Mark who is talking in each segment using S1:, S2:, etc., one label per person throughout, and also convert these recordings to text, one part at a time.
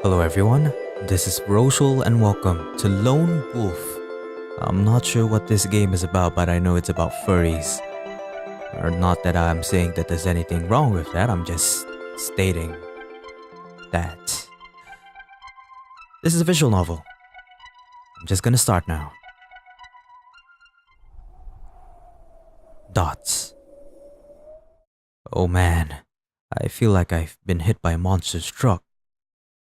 S1: Hello everyone, this is Vrociel and welcome to Lone Wolf. I'm not sure what this game is about, but I know it's about furries. Or not that I'm saying that there's anything wrong with that, I'm just stating that. This is a visual novel. I'm just gonna start now. Dots. Oh man, I feel like I've been hit by a monster's truck.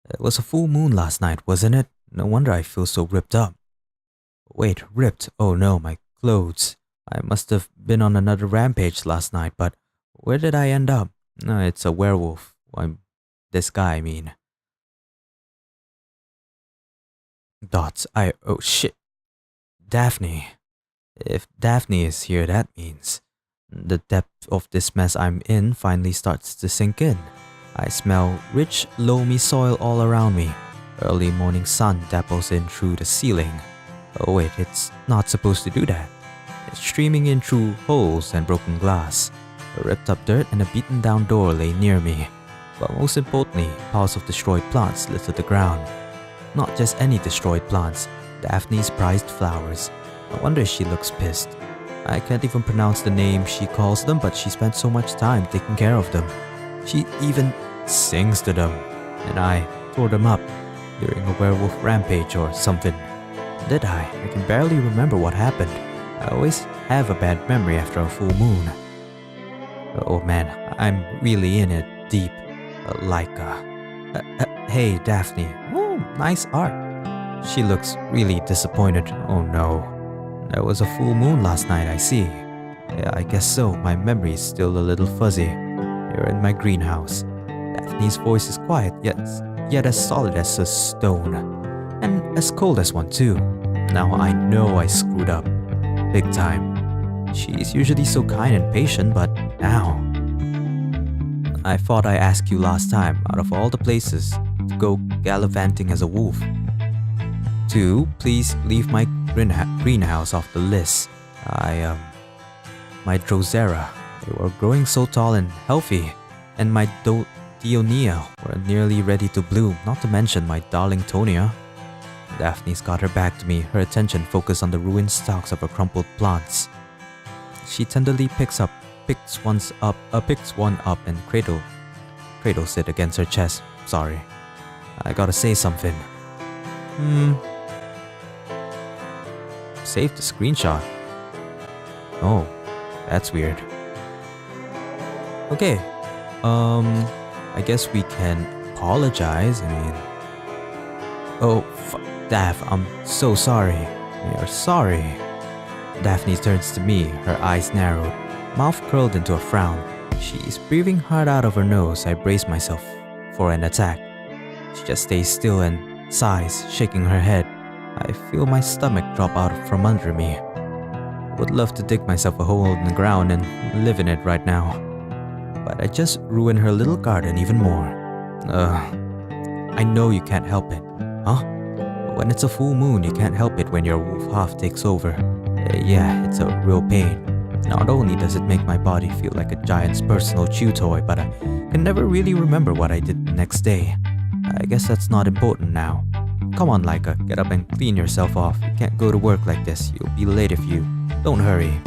S1: It was a full moon last night, wasn't it? No wonder I feel so ripped up. Wait, ripped? Oh no, my clothes. I must have been on another rampage last night, but where did I end up? No, it's a werewolf. This guy, I mean. Dots, oh shit. Daphne. If Daphne is here, that means the depth of this mess I'm in finally starts to sink in. I smell rich, loamy soil all around me. Early morning sun dapples in through the ceiling. Oh wait, it's not supposed to do that. It's streaming in through holes and broken glass. A ripped up dirt and a beaten down door lay near me. But most importantly, piles of destroyed plants litter the ground. Not just any destroyed plants, Daphne's prized flowers. No wonder she looks pissed. I can't even pronounce the name she calls them, but she spent so much time taking care of them. She even sings to them, and I tore them up during a werewolf rampage or something. Did I? I can barely remember what happened. I always have a bad memory after a full moon. Oh man, I'm really in it deep. Hey Daphne. Oh, nice art. She looks really disappointed. Oh no. There was a full moon last night, I see. Yeah, I guess so. My memory is still a little fuzzy. You're in my greenhouse. Daphne's voice is quiet, yet as solid as a stone. And as cold as one too. Now I know I screwed up. Big time. She's usually so kind and patient, but now... I thought I asked you last time, out of all the places, to go gallivanting as a wolf. 2. Please leave my greenhouse off the list. My Drosera. They were growing so tall and healthy, and my Dionia were nearly ready to bloom, not to mention my darling Tonia. Daphne's got her back to me, her attention focused on the ruined stalks of her crumpled plants. She tenderly picks one up and cradles it against her chest. Sorry. I gotta say something. Save the screenshot. Oh, that's weird. Okay, I guess we can apologize. Daph, I'm so sorry. You're sorry. Daphne turns to me, her eyes narrowed, mouth curled into a frown. She's breathing hard out of her nose. I brace myself for an attack. She just stays still and sighs, shaking her head. I feel my stomach drop out from under me. Would love to dig myself a hole in the ground and live in it right now. But I just ruined her little garden even more. I know you can't help it. Huh? When it's a full moon, you can't help it when your wolf half takes over. Yeah, it's a real pain. Not only does it make my body feel like a giant's personal chew toy, but I can never really remember what I did the next day. I guess that's not important now. Come on, Laika, get up and clean yourself off. You can't go to work like this. You'll be late if you... Don't hurry.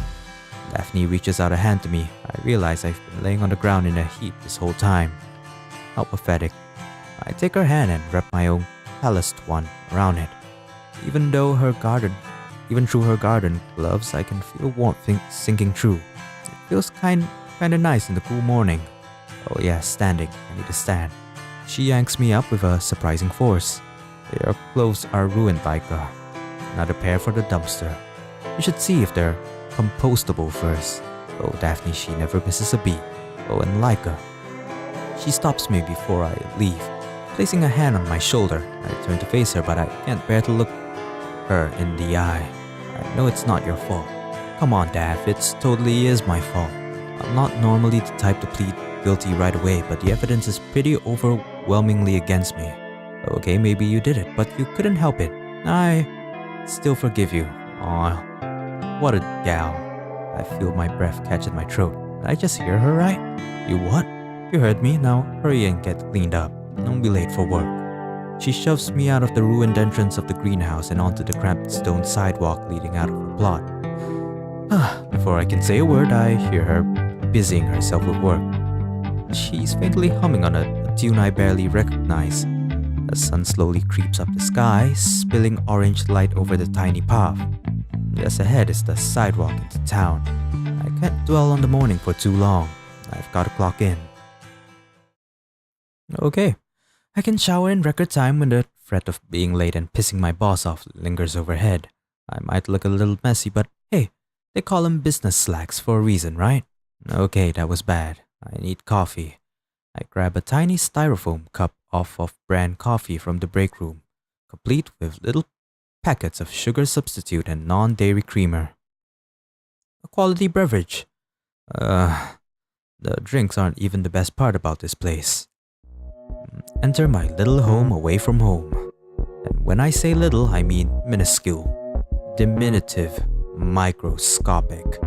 S1: Daphne reaches out a hand to me. I realize I've been laying on the ground in a heap this whole time. How pathetic. I take her hand and wrap my own calloused one around it. Even through her garden gloves, I can feel warmth sinking through. It feels kinda nice in the cool morning. Oh yeah, standing. I need to stand. She yanks me up with a surprising force. Your clothes are ruined, Laika. Another pair for the dumpster. You should see if they're compostable first. Oh, Daphne, she never misses a beat. Oh, and Laika. She stops me before I leave, placing a hand on my shoulder. I turn to face her, but I can't bear to look her in the eye. I know it's not your fault. Come on, Daph, it totally is my fault. I'm not normally the type to plead guilty right away, but the evidence is pretty overwhelmingly against me. Okay, maybe you did it, but you couldn't help it. I still forgive you. Aw, what a gal. I feel my breath catch in my throat. Did I just hear her right? You what? You heard me, now hurry and get cleaned up. Don't be late for work. She shoves me out of the ruined entrance of the greenhouse and onto the cramped stone sidewalk leading out of the plot. Before I can say a word, I hear her busying herself with work. She's faintly humming on a tune I barely recognize. The sun slowly creeps up the sky, spilling orange light over the tiny path. Just ahead is the sidewalk into town. I can't dwell on the morning for too long. I've got to clock in. Okay, I can shower in record time when the threat of being late and pissing my boss off lingers overhead. I might look a little messy, but hey, they call them business slacks for a reason, right? Okay, that was bad. I need coffee. I grab a tiny styrofoam cup of off-brand coffee from the break room, complete with little packets of sugar substitute and non-dairy creamer. A quality beverage. The drinks aren't even the best part about this place. Enter my little home away from home. And when I say little, I mean minuscule, diminutive, microscopic.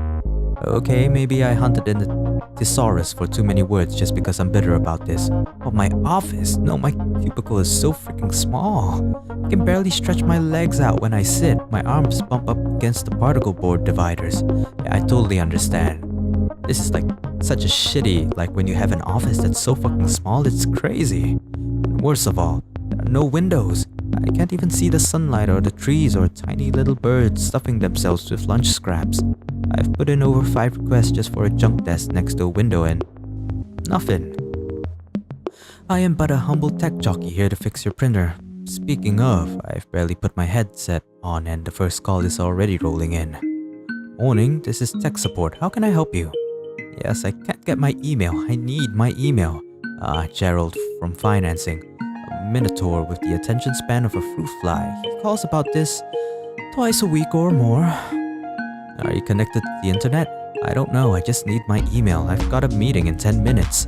S1: Okay, maybe I hunted in the thesaurus for too many words just because I'm bitter about this. But my office, no, my cubicle is so freaking small. I can barely stretch my legs out when I sit. My arms bump up against the particle board dividers. Yeah, I totally understand. This is like such a shitty, like when you have an office that's so fucking small, it's crazy. And worst of all, there are no windows. I can't even see the sunlight or the trees or tiny little birds stuffing themselves with lunch scraps. I've put in over 5 requests just for a junk desk next to a window and nothing. I am but a humble tech jockey here to fix your printer. Speaking of, I've barely put my headset on and the first call is already rolling in. Morning, this is tech support. How can I help you? Yes, I can't get my email. I need my email. Gerald from financing. A minotaur with the attention span of a fruit fly. He calls about this twice a week or more. Are you connected to the internet? I don't know, I just need my email. I've got a meeting in 10 minutes.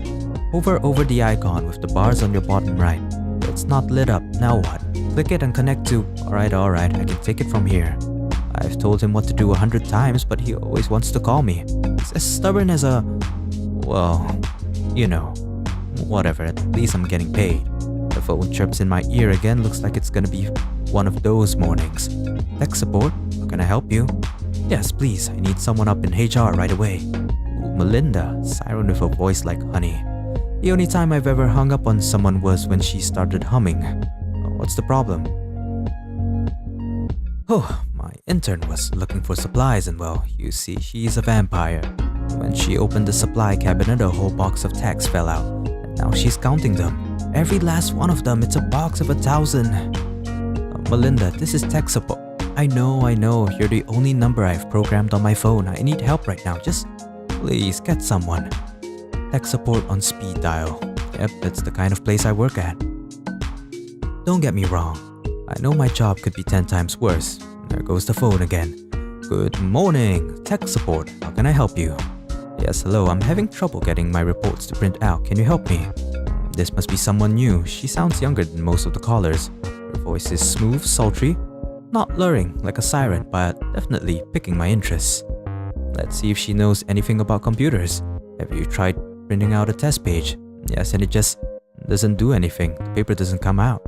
S1: Hover over the icon with the bars on your bottom right. It's not lit up, now what? Click it and connect to... Alright, I can take it from here. I've told him what to do 100 times, but he always wants to call me. He's as stubborn as a... well, you know. Whatever, at least I'm getting paid. The phone chirps in my ear again, looks like it's gonna be one of those mornings. Tech support, how can I help you? Yes, please, I need someone up in HR right away. Ooh, Melinda, siren with a voice like honey. The only time I've ever hung up on someone was when she started humming. What's the problem? Oh, my intern was looking for supplies and well, you see, she's a vampire. When she opened the supply cabinet, a whole box of tacks fell out. And now she's counting them. Every last one of them, it's a box of 1,000. Melinda, this is tech support. I know, you're the only number I've programmed on my phone. I need help right now, just please get someone. Tech support on speed dial. Yep, that's the kind of place I work at. Don't get me wrong, I know my job could be 10 times worse. There goes the phone again. Good morning, tech support, how can I help you? Yes, hello, I'm having trouble getting my reports to print out, can you help me? This must be someone new, she sounds younger than most of the callers. Her voice is smooth, sultry, not luring like a siren, but definitely picking my interest. Let's see if she knows anything about computers. Have you tried printing out a test page? Yes, and it just doesn't do anything. The paper doesn't come out.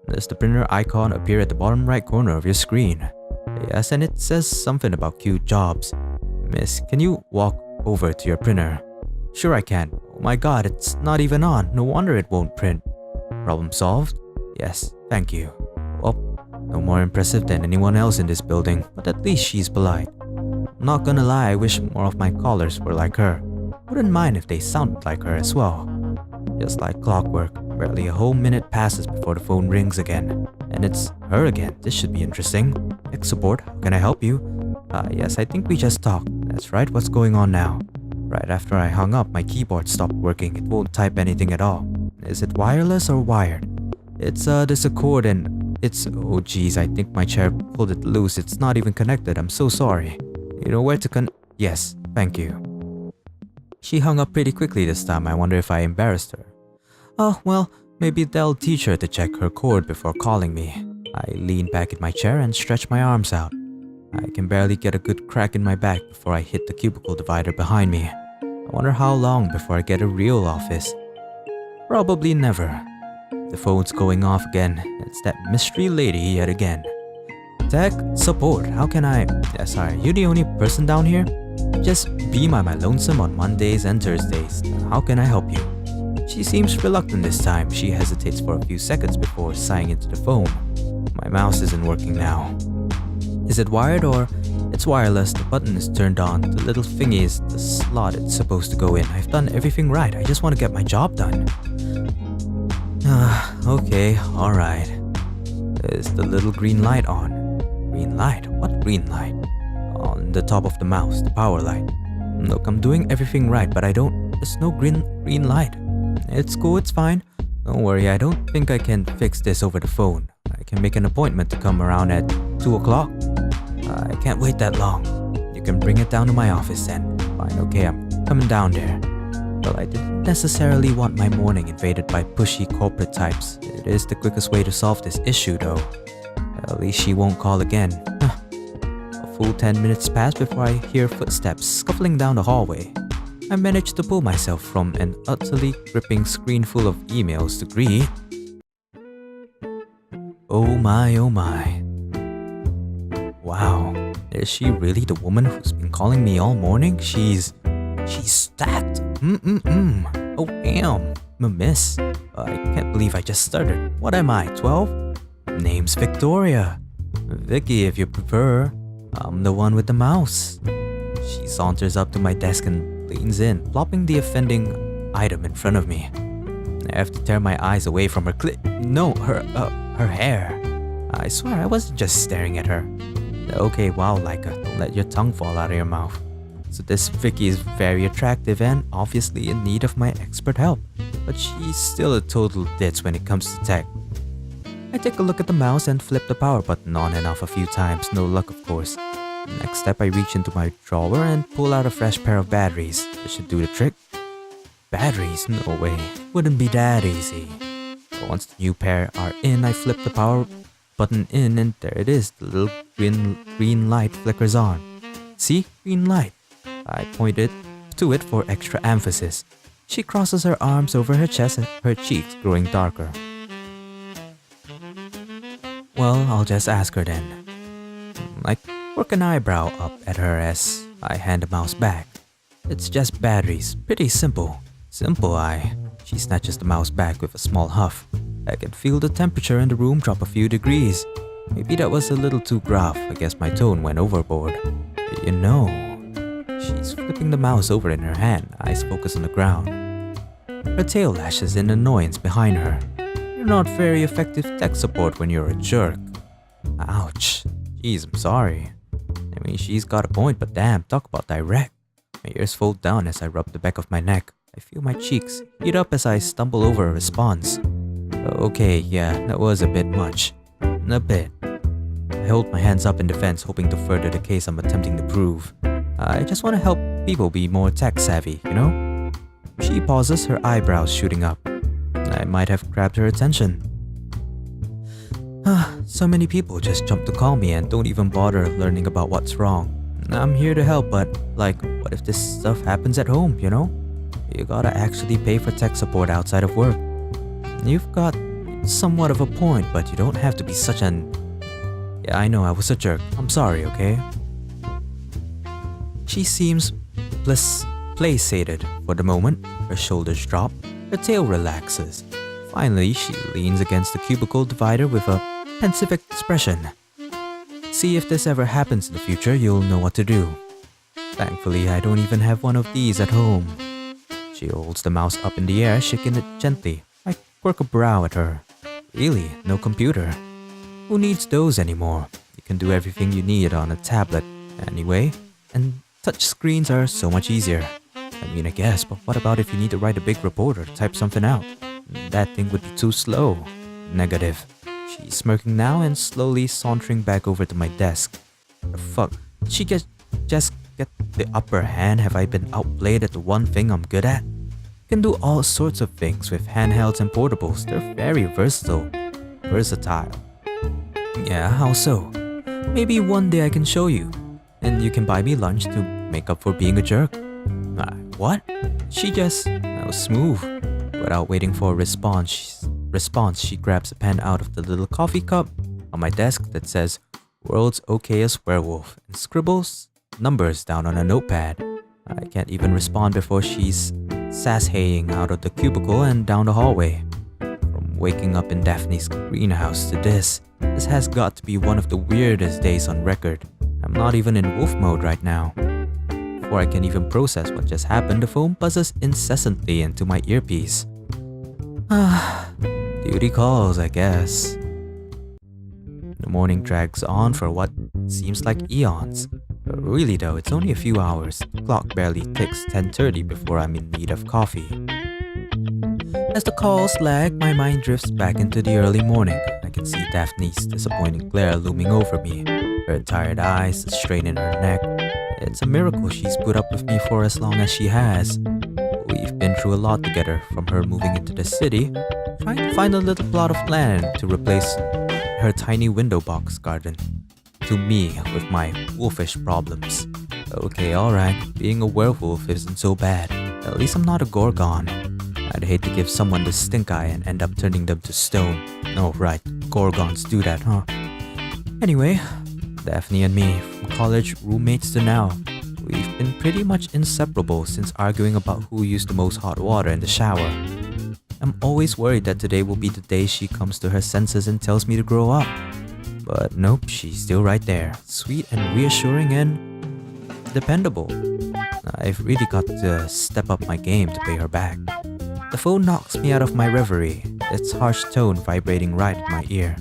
S1: Does the printer icon appear at the bottom right corner of your screen? Yes, and it says something about queued jobs. Miss, can you walk over to your printer? Sure I can. Oh my god, it's not even on. No wonder it won't print. Problem solved? Yes, thank you. Well, no more impressive than anyone else in this building, but at least she's polite. I'm not gonna lie, I wish more of my callers were like her. Wouldn't mind if they sounded like her as well. Just like clockwork, barely a whole minute passes before the phone rings again. And it's her again, this should be interesting. Tech support, how can I help you? Yes, I think we just talked. That's right, what's going on now? Right after I hung up, my keyboard stopped working. It won't type anything at all. Is it wireless or wired? It's there's a cord and it's... oh geez, I think my chair pulled it loose. It's not even connected, I'm so sorry. You know where to Yes, thank you. She hung up pretty quickly this time. I wonder if I embarrassed her. Oh, well, maybe they'll teach her to check her cord before calling me. I lean back in my chair and stretch my arms out. I can barely get a good crack in my back before I hit the cubicle divider behind me. I wonder how long before I get a real office. Probably never. The phone's going off again. It's that mystery lady yet again. Tech support, how can I... sorry, you the only person down here? Just be my lonesome on Mondays and Thursdays. How can I help you? She seems reluctant this time. She hesitates for a few seconds before sighing into the phone. My mouse isn't working now. Is it wired or... It's wireless, the button is turned on, the little thingy is the slot it's supposed to go in. I've done everything right, I just want to get my job done. Okay, alright. Is the little green light on? Green light? What green light? On the top of the mouse, the power light. Look, I'm doing everything right, but there's no green light. It's cool, it's fine. Don't worry, I don't think I can fix this over the phone. I can make an appointment to come around at 2 o'clock. I can't wait that long. You can bring it down to my office then. Fine, okay, I'm coming down there. Well, I didn't necessarily want my morning invaded by pushy corporate types. It is the quickest way to solve this issue though. At least she won't call again. A full 10 minutes pass before I hear footsteps scuffling down the hallway. I managed to pull myself from an utterly gripping screen full of emails to greet. Oh my, oh my. Wow, is she really the woman who's been calling me all morning? She's stacked. Oh damn, I'm a miss. I can't believe I just started. What am I, 12? Name's Victoria. Vicky if you prefer. I'm the one with the mouse. She saunters up to my desk and leans in, plopping the offending item in front of me. I have to tear my eyes away from her her hair. I swear I wasn't just staring at her. Okay, wow, Laika, don't let your tongue fall out of your mouth. So this Vicky is very attractive and obviously in need of my expert help, but she's still a total ditz when it comes to tech. I take a look at the mouse and flip the power button on and off a few times, no luck of course. Next step, I reach into my drawer and pull out a fresh pair of batteries. This should do the trick. Batteries? No way, wouldn't be that easy. But once the new pair are in, I flip the power button in and there it is, the little green light flickers on. See? Green light. I pointed to it for extra emphasis. She crosses her arms over her chest and her cheeks growing darker. Well, I'll just ask her then. I work an eyebrow up at her as I hand the mouse back. It's just batteries, pretty simple. She snatches the mouse back with a small huff. I can feel the temperature in the room drop a few degrees. Maybe that was a little too gruff. I guess my tone went overboard. You know, she's flipping the mouse over in her hand, eyes focused on the ground. Her tail lashes in annoyance behind her. You're not very effective tech support when you're a jerk. Ouch. Jeez, I'm sorry. I mean, she's got a point, but damn, talk about direct. My ears fold down as I rub the back of my neck. I feel my cheeks heat up as I stumble over a response. Okay, yeah, that was a bit much. A bit. I hold my hands up in defense, hoping to further the case I'm attempting to prove. I just want to help people be more tech savvy, you know? She pauses, her eyebrows shooting up. I might have grabbed her attention. So many people just jump to call me and don't even bother learning about what's wrong. I'm here to help, but like, what if this stuff happens at home, you know? You gotta actually pay for tech support outside of work. You've got somewhat of a point, but you don't have to be such an... Yeah, I know I was a jerk. I'm sorry, okay? She seems placated for the moment. Her shoulders drop, her tail relaxes. Finally, she leans against the cubicle divider with a pensive expression. See, if this ever happens in the future, you'll know what to do. Thankfully, I don't even have one of these at home. She holds the mouse up in the air, shaking it gently. I quirk a brow at her. Really, no computer? Who needs those anymore? You can do everything you need on a tablet anyway, and touch screens are so much easier. I mean, I guess, but what about if you need to write a big report or type something out? That thing would be too slow. Negative. She's smirking now and slowly sauntering back over to my desk. The fuck? Did she just get the upper hand? Have I been outplayed at the one thing I'm good at? Can do all sorts of things with handhelds and portables. They're very versatile. Yeah, how so? Maybe one day I can show you. And you can buy me lunch to make up for being a jerk. What? She just... That was smooth. Without waiting for a response, response, she grabs a pen out of the little coffee cup on my desk that says "World's Okayest Werewolf" and scribbles numbers down on a notepad. I can't even respond before she's sashaying out of the cubicle and down the hallway. From waking up in Daphne's greenhouse to this has got to be one of the weirdest days on record. I'm not even in wolf mode right now. Before I can even process what just happened, the phone buzzes incessantly into my earpiece. Duty calls, I guess. The morning drags on for what seems like eons. But really though, it's only a few hours. The clock barely ticks 10:30 before I'm in need of coffee. As the calls lag, my mind drifts back into the early morning. I can see Daphne's disappointing glare looming over me. Her tired eyes, the strain in her neck. It's a miracle she's put up with me for as long as she has. We've been through a lot together, from her moving into the city, trying to find a little plot of land to replace her tiny window box garden, to me with my wolfish problems. Okay, alright, being a werewolf isn't so bad. At least I'm not a gorgon. I'd hate to give someone the stink eye and end up turning them to stone. Oh right, gorgons do that, huh? Anyway, Daphne and me, from college roommates to now, we've been pretty much inseparable since arguing about who used the most hot water in the shower. I'm always worried that today will be the day she comes to her senses and tells me to grow up. But nope, she's still right there, sweet and reassuring and dependable. I've really got to step up my game to pay her back. The phone knocks me out of my reverie, its harsh tone vibrating right in my ear.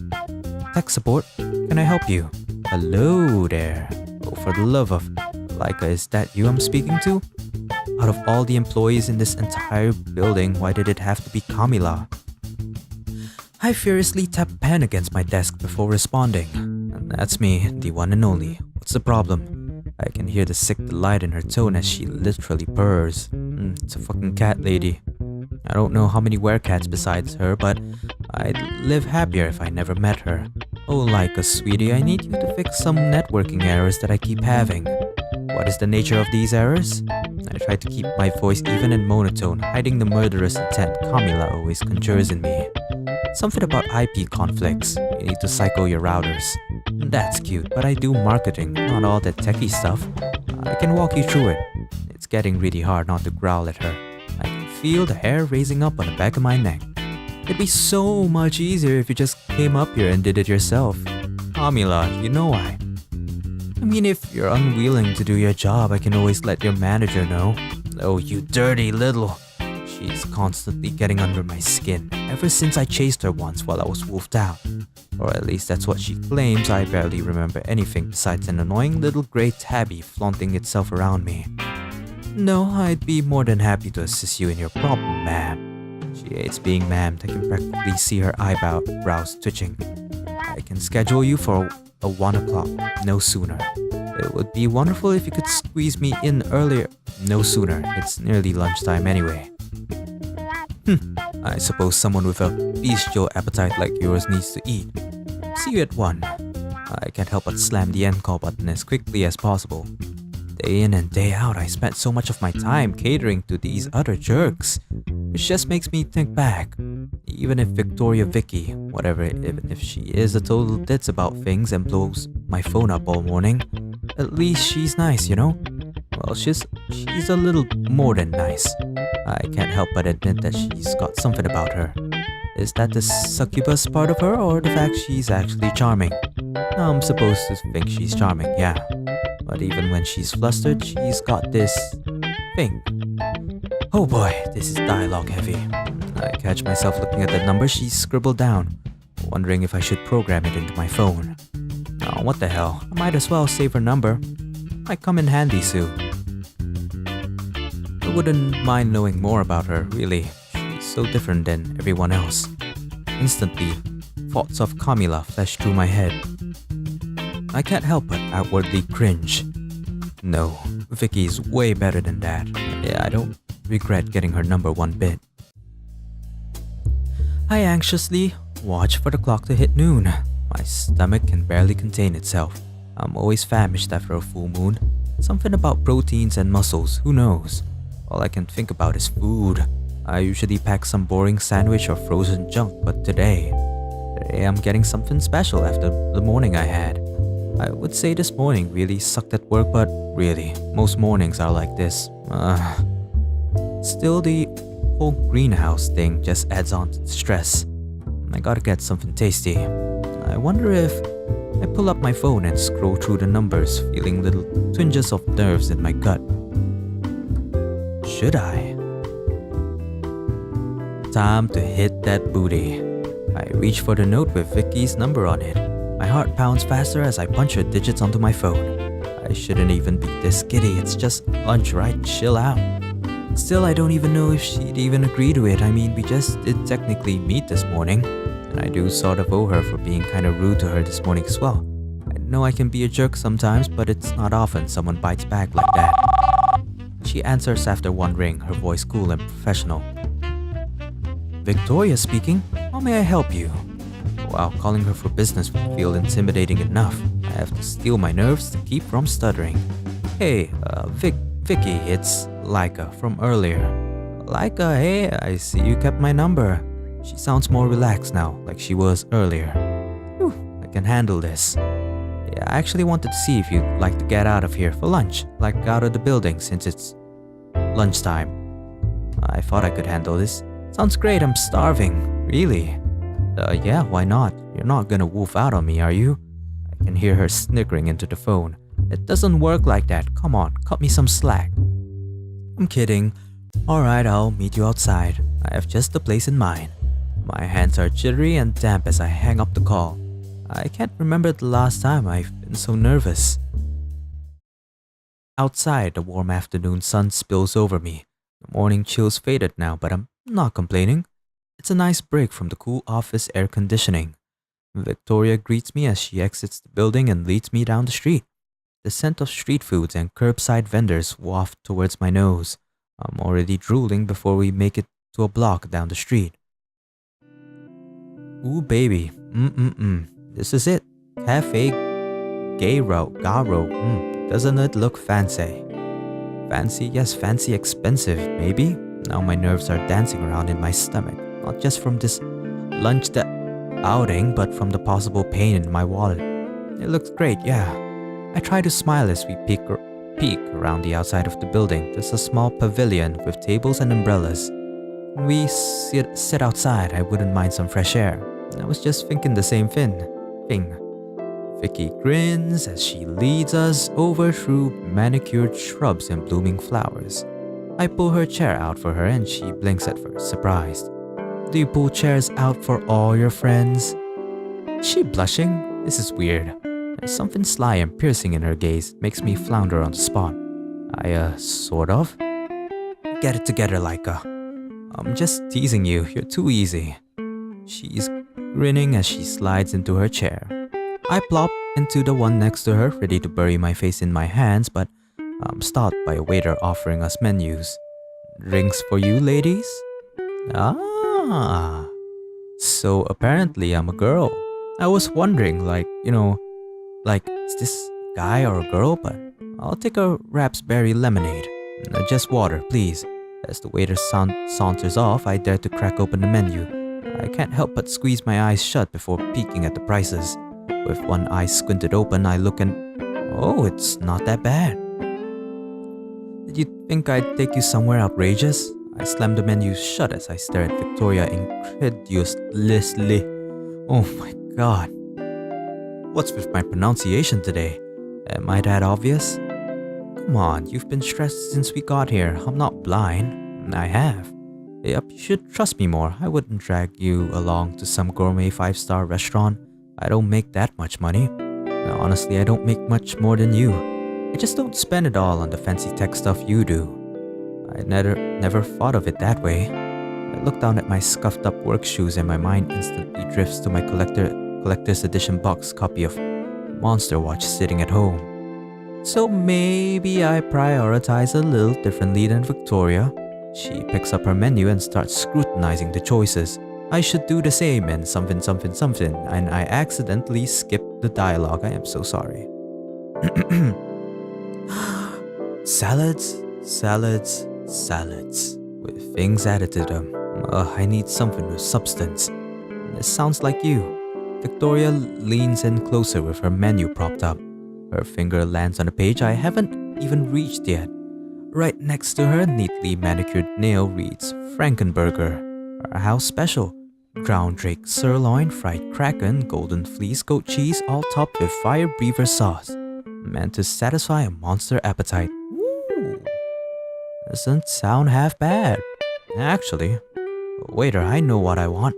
S1: Tech support, can I help you? Hello there. Oh, for the love of Laika, is that you I'm speaking to? Out of all the employees in this entire building, why did it have to be Camila? I furiously tap pen against my desk before responding. And that's me, the one and only. What's the problem? I can hear the sick delight in her tone as she literally purrs. It's a fucking cat lady. I don't know how many werecats besides her, but I'd live happier if I never met her. Oh, Laika, sweetie, I need you to fix some networking errors that I keep having. What is the nature of these errors? I try to keep my voice even and monotone, hiding the murderous intent Camila always conjures in me. Something about IP conflicts. You need to cycle your routers. That's cute, but I do marketing, not all that techie stuff. I can walk you through it. It's getting really hard not to growl at her. I can feel the hair raising up on the back of my neck. It'd be so much easier if you just came up here and did it yourself. Camila, you know I mean, if you're unwilling to do your job, I can always let your manager know. Oh, you dirty little... She's constantly getting under my skin, ever since I chased her once while I was wolfed out. Or at least that's what she claims. I barely remember anything besides an annoying little grey tabby flaunting itself around me. No, I'd be more than happy to assist you in your problem, ma'am. She hates being ma'amed. I can practically see her eyebrows twitching. I can schedule you for a 1 o'clock, no sooner. It would be wonderful if you could squeeze me in earlier. No sooner, it's nearly lunchtime anyway. I suppose someone with a bestial appetite like yours needs to eat. See you at 1. I can't help but slam the end call button as quickly as possible. Day in and day out, I spent so much of my time catering to these other jerks, which just makes me think back. Even if Victoria Vicky, whatever, even if she is a total ditz about things and blows my phone up all morning, at least she's nice, you know? Well, she's a little more than nice. I can't help but admit that she's got something about her. Is that the succubus part of her, or the fact she's actually charming? I'm supposed to think she's charming, yeah. But even when she's flustered, she's got this... thing. Oh boy, this is dialogue heavy. I catch myself looking at the number she's scribbled down, wondering if I should program it into my phone. Oh, what the hell, I might as well save her number. Might come in handy soon. I wouldn't mind knowing more about her, really. She's so different than everyone else. Instantly, thoughts of Camila flash through my head. I can't help but outwardly cringe. No, Vicky's way better than that. Yeah, I don't regret getting her number one bit. I anxiously watch for the clock to hit noon. My stomach can barely contain itself. I'm always famished after a full moon. Something about proteins and muscles, who knows? All I can think about is food. I usually pack some boring sandwich or frozen junk, but today I'm getting something special after the morning I had. I would say this morning really sucked at work, but really, most mornings are like this. Still, the whole greenhouse thing just adds on to the stress. I gotta get something tasty. I wonder if I pull up my phone and scroll through the numbers, feeling little twinges of nerves in my gut. Should I? Time to hit that booty. I reach for the note with Vicky's number on it. My heart pounds faster as I punch her digits onto my phone. I shouldn't even be this giddy, it's just lunch, right? Chill out. Still, I don't even know if she'd even agree to it. I mean, we just did technically meet this morning, and I do sort of owe her for being kind of rude to her this morning as well. I know I can be a jerk sometimes, but it's not often someone bites back like that. She answers after one ring, her voice cool and professional. Victoria speaking. How may I help you? Wow, calling her for business would feel intimidating enough. I have to steel my nerves to keep from stuttering. Hey, Vicky, it's Laika from earlier. Laika, hey, I see you kept my number. She sounds more relaxed now, like she was earlier. Whew, I can handle this. Yeah, I actually wanted to see if you'd like to get out of here for lunch, like out of the building since it's lunchtime. I thought I could handle this. Sounds great, I'm starving. Really? Yeah, why not? You're not gonna wolf out on me, are you? I can hear her snickering into the phone. It doesn't work like that. Come on, cut me some slack. I'm kidding. Alright, I'll meet you outside. I have just the place in mind. My hands are jittery and damp as I hang up the call. I can't remember the last time I've been so nervous. Outside, the warm afternoon sun spills over me. The morning chills faded now, but I'm not complaining. It's a nice break from the cool office air conditioning. Victoria greets me as she exits the building and leads me down the street. The scent of street foods and curbside vendors waft towards my nose. I'm already drooling before we make it to a block down the street. Ooh baby, this is it. Cafe Garo. Doesn't it look fancy? Fancy, yes, fancy, expensive, maybe? Now my nerves are dancing around in my stomach. Not just from this lunch outing, but from the possible pain in my wallet. It looks great, yeah. I try to smile as we peek around the outside of the building. There's a small pavilion with tables and umbrellas. When we sit outside, I wouldn't mind some fresh air. I was just thinking the same thing. Vicky grins as she leads us over through manicured shrubs and blooming flowers. I pull her chair out for her and she blinks at first, surprised. Do you pull chairs out for all your friends? Is she blushing? This is weird. There's something sly and piercing in her gaze. It makes me flounder on the spot. Sort of. Get it together, Laika. I'm just teasing you. You're too easy. She's grinning as she slides into her chair. I plop into the one next to her, ready to bury my face in my hands, but I'm stopped by a waiter offering us menus. Drinks for you, ladies? Ah. So apparently I'm a girl. I was wondering, is this guy or a girl? But I'll take a raspberry lemonade. Just water, please. As the waiter saunters off, I dare to crack open the menu. I can't help but squeeze my eyes shut before peeking at the prices. With one eye squinted open, I look and... oh, it's not that bad. Did you think I'd take you somewhere outrageous? I slam the menu shut as I stare at Victoria incredulously. Oh my god. What's with my pronunciation today? Am I that obvious? Come on, you've been stressed since we got here. I'm not blind. I have. Yep, you should trust me more. I wouldn't drag you along to some gourmet 5-star restaurant. I don't make that much money. Now, honestly, I don't make much more than you. I just don't spend it all on the fancy tech stuff you do. I never thought of it that way. I look down at my scuffed up work shoes and my mind instantly drifts to my collector's edition box copy of Monster Watch sitting at home. So maybe I prioritize a little differently than Victoria. She picks up her menu and starts scrutinizing the choices. I should do the same and something, and I accidentally skip the dialogue. I am so sorry. Salads. with things added to them. I need something with substance. This sounds like you. Victoria leans in closer with her menu propped up. Her finger lands on a page I haven't even reached yet. Right next to her neatly manicured nail reads Frankenburger, our house special. Ground drake sirloin, fried kraken, golden fleece goat cheese, all topped with fire breather sauce. Meant to satisfy a monster appetite. Ooh, doesn't sound half bad. Actually, waiter, I know what I want.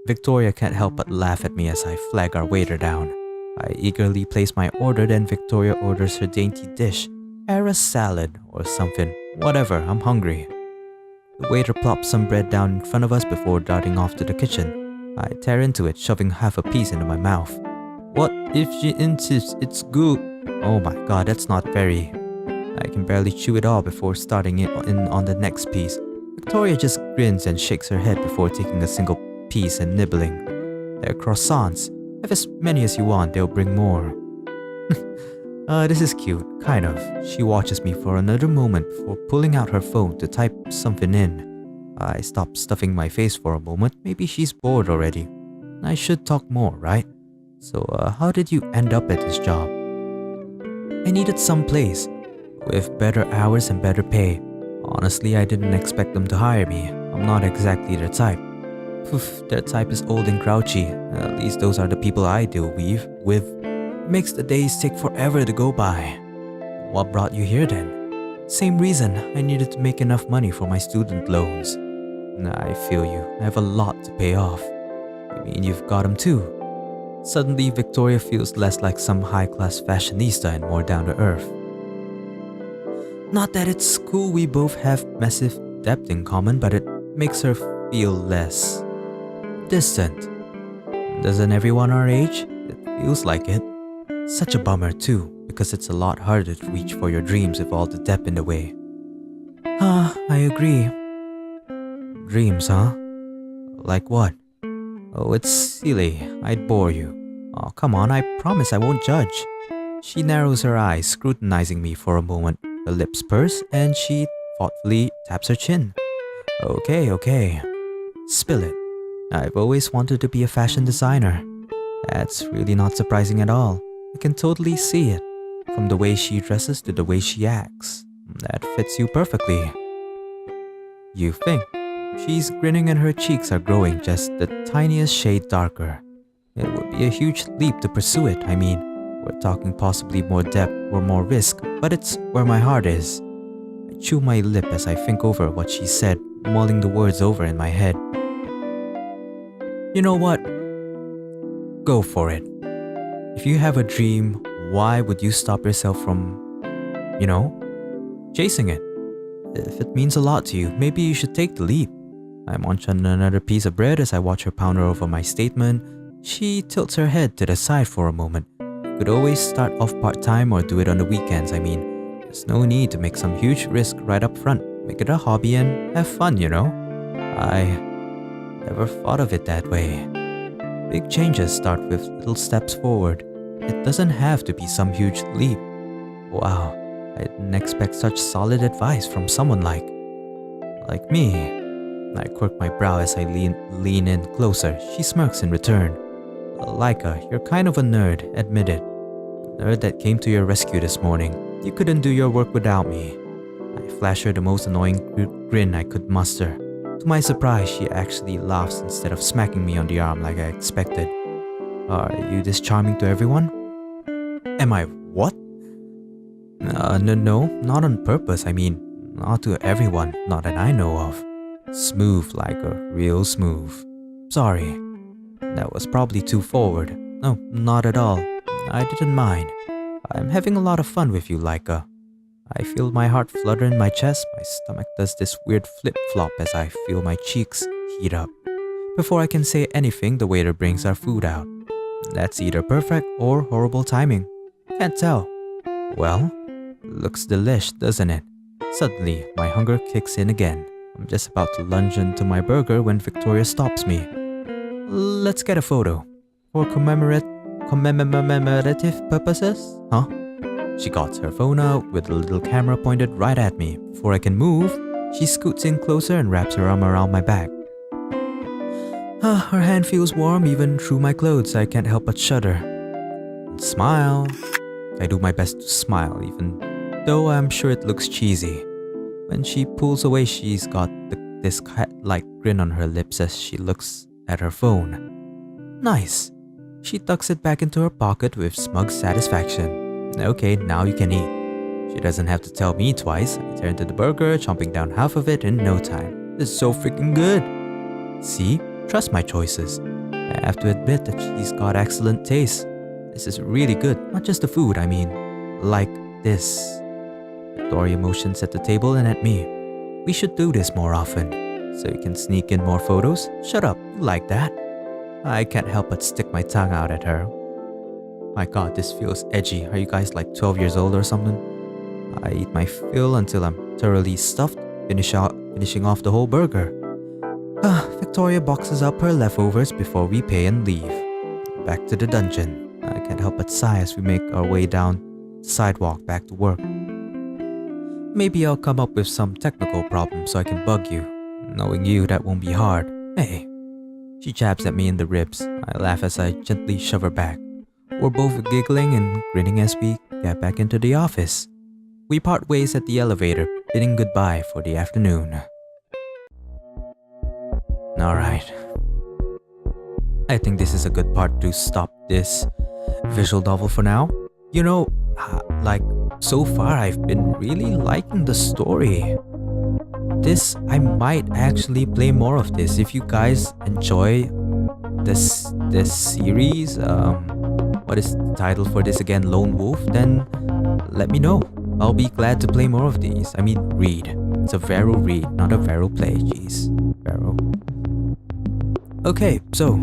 S1: Victoria can't help but laugh at me as I flag our waiter down. I eagerly place my order, then Victoria orders her dainty dish. A salad or something. Whatever, I'm hungry. The waiter plops some bread down in front of us before darting off to the kitchen. I tear into it, shoving half a piece into my mouth. What if she insists it's good? Oh my god, that's not very... I can barely chew it all before starting in on the next piece. Victoria just grins and shakes her head before taking a single piece and nibbling. They're croissants. Have as many as you want, they'll bring more. This is cute, kind of. She watches me for another moment before pulling out her phone to type something in. I stop stuffing my face for a moment. Maybe she's bored already. I should talk more, right? So, how did you end up at this job? I needed some place with better hours and better pay. Honestly, I didn't expect them to hire me. I'm not exactly their type. Their type is old and grouchy. At least those are the people I deal with. It makes the days take forever to go by. What brought you here then? Same reason. I needed to make enough money for my student loans. I feel you. I have a lot to pay off. I mean, you've got them too. Suddenly, Victoria feels less like some high-class fashionista and more down to earth. Not that it's cool we both have massive debt in common, but it makes her feel less distant. Doesn't everyone our age? It feels like it. Such a bummer too, because it's a lot harder to reach for your dreams with all the debt in the way. I agree. Dreams, huh? Like what? Oh, it's silly. I'd bore you. Oh, come on, I promise I won't judge. She narrows her eyes, scrutinizing me for a moment. Her lips purse, and she thoughtfully taps her chin. Okay. Spill it. I've always wanted to be a fashion designer. That's really not surprising at all. I can totally see it. From the way she dresses to the way she acts. That fits you perfectly. You think? She's grinning and her cheeks are growing just the tiniest shade darker. It would be a huge leap to pursue it, I mean. We're talking possibly more depth or more risk, but it's where my heart is. I chew my lip as I think over what she said, mulling the words over in my head. You know what? Go for it. If you have a dream, why would you stop yourself from, chasing it? If it means a lot to you, maybe you should take the leap. I munch on another piece of bread as I watch her ponder over my statement. She tilts her head to the side for a moment. Could always start off part-time or do it on the weekends, I mean. There's no need to make some huge risk right up front. Make it a hobby and have fun, I never thought of it that way. Big changes start with little steps forward. It doesn't have to be some huge leap. Wow, I didn't expect such solid advice from someone like me. I quirk my brow as I lean in closer. She smirks in return. Laika, you're kind of a nerd, admit it. The nerd that came to your rescue this morning. You couldn't do your work without me. I flash her the most annoying grin I could muster. To my surprise, she actually laughs instead of smacking me on the arm like I expected. Are you this charming to everyone? Am I what? No, not on purpose. I mean, not to everyone, not that I know of. Smooth, Laika, real smooth. Sorry. That was probably too forward. No, not at all. I didn't mind. I'm having a lot of fun with you, Laika. I feel my heart flutter in my chest. My stomach does this weird flip-flop as I feel my cheeks heat up. Before I can say anything, the waiter brings our food out. That's either perfect or horrible timing. Can't tell. Well, looks delish, doesn't it? Suddenly, my hunger kicks in again. I'm just about to lunge into my burger when Victoria stops me. Let's get a photo. For commemorative purposes? Huh? She got her phone out with a little camera pointed right at me. Before I can move, She scoots in closer and wraps her arm around my back. Her hand feels warm even through my clothes. I can't help but shudder. And smile. I do my best to smile, even though I'm sure it looks cheesy. When she pulls away, she's got this cat-like grin on her lips as she looks at her phone. Nice. She tucks it back into her pocket with smug satisfaction. Okay, now you can eat. She doesn't have to tell me twice. I turn to the burger, chomping down half of it in no time. This is so freaking good. See? Trust my choices. I have to admit that she's got excellent taste. This is really good. Not just the food, I mean. Like this. Victoria motions at the table and at me. We should do this more often. So you can sneak in more photos? Shut up, you like that? I can't help but stick my tongue out at her. My god, this feels edgy. Are you guys like 12 years old or something? I eat my fill until I'm thoroughly stuffed, finishing off the whole burger. Victoria boxes up her leftovers before we pay and leave. Back to the dungeon. I can't help but sigh as we make our way down the sidewalk back to work. Maybe I'll come up with some technical problem so I can bug you. Knowing you, that won't be hard. Hey. She jabs at me in the ribs. I laugh as I gently shove her back. We're both giggling and grinning as we get back into the office. We part ways at the elevator, bidding goodbye for the afternoon. Alright. I think this is a good part to stop this visual novel for now. You know, like, so far I've been really liking the story. I might actually play more of this. If you guys enjoy this series, what is the title for this again? Lone Wolf? Then let me know. I'll be glad to play more of these. I mean, read. It's a Vero read, not a Vero play. Jeez, Vero. Okay, so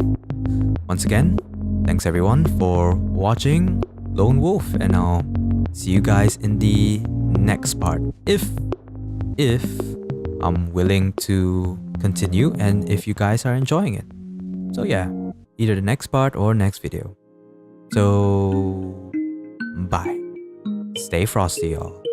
S1: once again, thanks everyone for watching Lone Wolf, and I'll see you guys in the next part. If I'm willing to continue and if you guys are enjoying it. So yeah, either the next part or next video. So bye. Stay frosty, y'all.